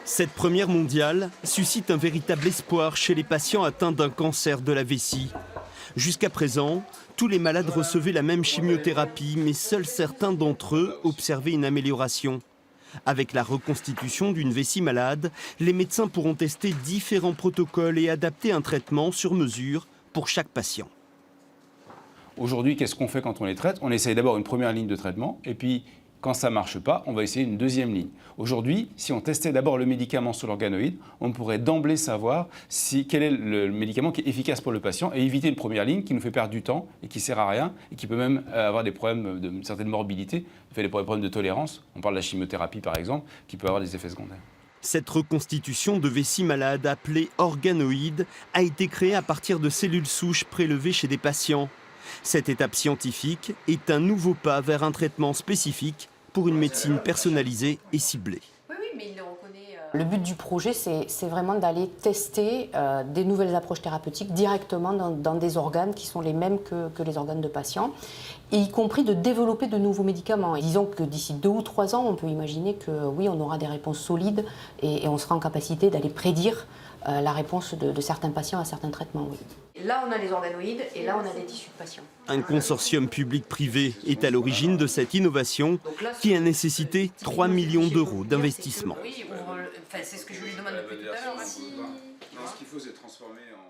Cette première mondiale suscite un véritable espoir chez les patients atteints d'un cancer de la vessie. Jusqu'à présent, tous les malades recevaient la même chimiothérapie, mais seuls certains d'entre eux observaient une amélioration. Avec la reconstitution d'une vessie malade, les médecins pourront tester différents protocoles et adapter un traitement sur mesure pour chaque patient. Aujourd'hui, qu'est-ce qu'on fait quand on les traite? On essaye d'abord une première ligne de traitement et puis quand ça ne marche pas, on va essayer une deuxième ligne. Aujourd'hui, si on testait d'abord le médicament sur l'organoïde, on pourrait d'emblée savoir quel est le médicament qui est efficace pour le patient et éviter une première ligne qui nous fait perdre du temps et qui ne sert à rien et qui peut même avoir des problèmes de certaine morbidité, des problèmes de tolérance. On parle de la chimiothérapie par exemple, qui peut avoir des effets secondaires. Cette reconstitution de vessie malade appelée organoïde a été créée à partir de cellules souches prélevées chez des patients. Cette étape scientifique est un nouveau pas vers un traitement spécifique pour une médecine personnalisée et ciblée. Le but du projet, c'est vraiment d'aller tester des nouvelles approches thérapeutiques directement dans des organes qui sont les mêmes que les organes de patients, et y compris de développer de nouveaux médicaments. Et disons que d'ici 2 ou 3 ans, on peut imaginer que oui, on aura des réponses solides et on sera en capacité d'aller prédire la réponse de certains patients à certains traitements. Oui. Là, on a les organoïdes et là, on a des tissus de patients. Un consortium public-privé est à l'origine de cette innovation qui a nécessité 3 millions d'euros d'investissement. Oui, c'est ce que je lui demande depuis tout à l'heure. Ce qu'il faut, c'est transformer en